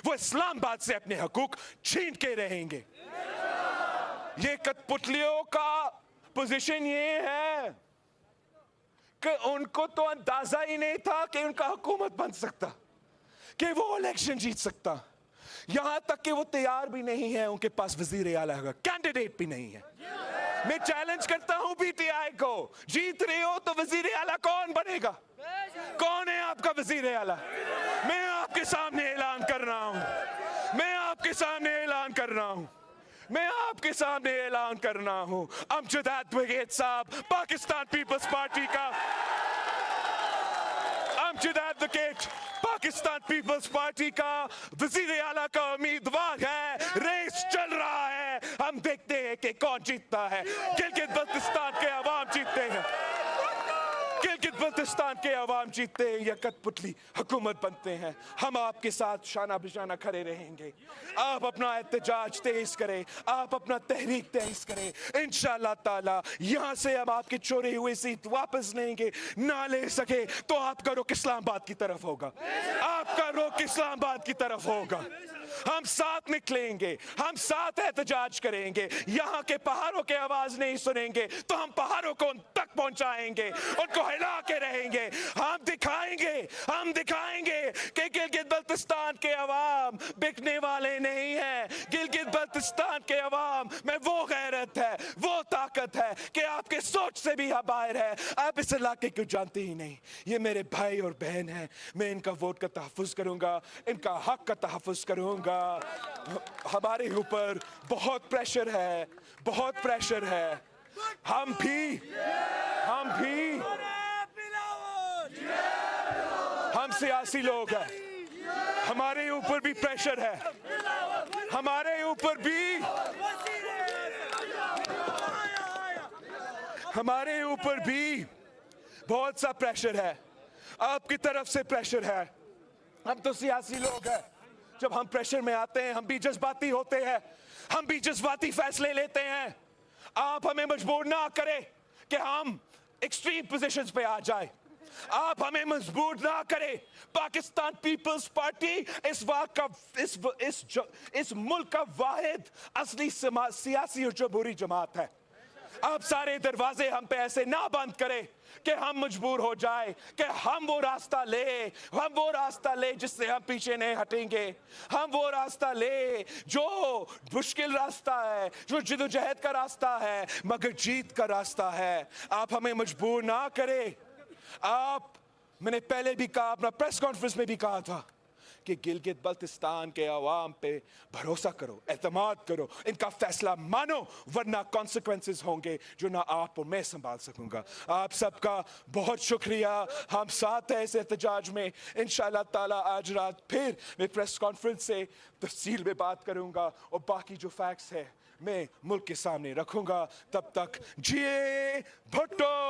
वो इस्लामाबाद से अपने हकूक छीन के रहेंगे। ये कठपुतलियों का पोजीशन ये है कि उनको तो अंदाजा ही नहीं था कि उनका हुकूमत बन सकता, कि वो इलेक्शन जीत सकता। यहां तक कि वो तैयार भी नहीं है, उनके पास वजीर आला का कैंडिडेट भी नहीं है। मैं चैलेंज करता हूं पीटीआई को, जीत रहे हो तो वजीर आला कौन बनेगा? कौन है आपका वजीर आला? मैं आपके सामने ऐलान कर रहा हूं, मैं आपके सामने ऐलान कर रहा हूं, मैं आपके सामने ऐलान कर रहा हूं। अमजद एडवोकेट साहब पाकिस्तान पीपल्स पार्टी का, अमजद एडवोकेट पाकिस्तान पीपल्स पार्टी का वजीर आला का उम्मीदवार है। रेस चल रहा है, हम देखते हैं कि कौन जीतता है। गिलगित बल्तिस्तान के अवाम जीतते हैं, गिलगित बल्तिस्तान के अवाम जीतते हैं या कठपुतली हुकूमत बनते हैं। हम आपके साथ शाना बिशाना खड़े रहेंगे। आप अपना एहतजाज तेज करें, आप अपना तहरीक तेज करें। इंशाअल्लाह ताला यहाँ से हम आपकी चोरी हुई सीट वापस लेंगे। ना ले सके तो आपका रुख इस्लामाबाद की तरफ होगा, आपका रुख इस्लामाबाद की तरफ होगा। हम साथ निकलेंगे, हम साथ एहतजाज करेंगे। यहाँ के पहाड़ों की आवाज नहीं सुनेंगे तो हम पहाड़ों को उन तक पहुंचाएंगे, उनको हिला के रहेंगे। हम दिखाएंगे कि गिलगित बल्तिस्तान के अवाम बिकने वाले नहीं हैं। गिलगित बल्तिस्तान के अवाम में वो गैरत है, वो ताकत है कि आपके सोच से भी बाहर है। आप इस इलाके को जानते ही नहीं। ये मेरे भाई और बहन हैं, मैं इनका वोट का तहफ़्फ़ुज़ करूंगा, इनका हक का तहफ़्फ़ुज़ करूंगा। हमारे ऊपर बहुत प्रेशर है, बहुत प्रेशर है। हम सियासी लोग हैं, हमारे ऊपर भी प्रेशर है, हमारे ऊपर भी बहुत सा प्रेशर है। आपकी तरफ से प्रेशर है। हम तो सियासी लोग हैं, जब हम प्रेशर में आते हैं हम भी जज्बाती होते हैं, हम भी जज्बाती फैसले लेते हैं। आप हमें मजबूर ना करें कि हम एक्सट्रीम पोजीशंस पे आ जाए। आप हमें मजबूर ना करें। पाकिस्तान पीपल्स पार्टी इस मुल्क का वाहिद असली सियासी और जमहूरी जमात है। आप सारे दरवाजे हम पे ऐसे ना बंद करें कि हम मजबूर हो जाए कि हम वो रास्ता ले जिससे हम पीछे नहीं हटेंगे। हम वो रास्ता ले जो मुश्किल रास्ता है, जो जिदोजहद का रास्ता है, मगर जीत का रास्ता है। आप हमें मजबूर ना करें। मैंने पहले भी कहा, अपना प्रेस कॉन्फ्रेंस में भी कहा था कि गिलगित बल्तिस्तान के अवाम पे भरोसा करो, एतमाद करो, इनका फैसला मानो, वरना कॉन्सिक्वेंसेस होंगे जो ना आप और मैं संभाल सकूंगा। आप सबका बहुत शुक्रिया। हम साथ हैं इस एहतजाज में। इंशाअल्लाह ताला आज रात फिर मैं प्रेस कॉन्फ्रेंस से तफसील में बात करूंगा और बाकी जो फैक्ट्स है मैं मुल्क के सामने रखूंगा। तब तक जिए भुट्टो।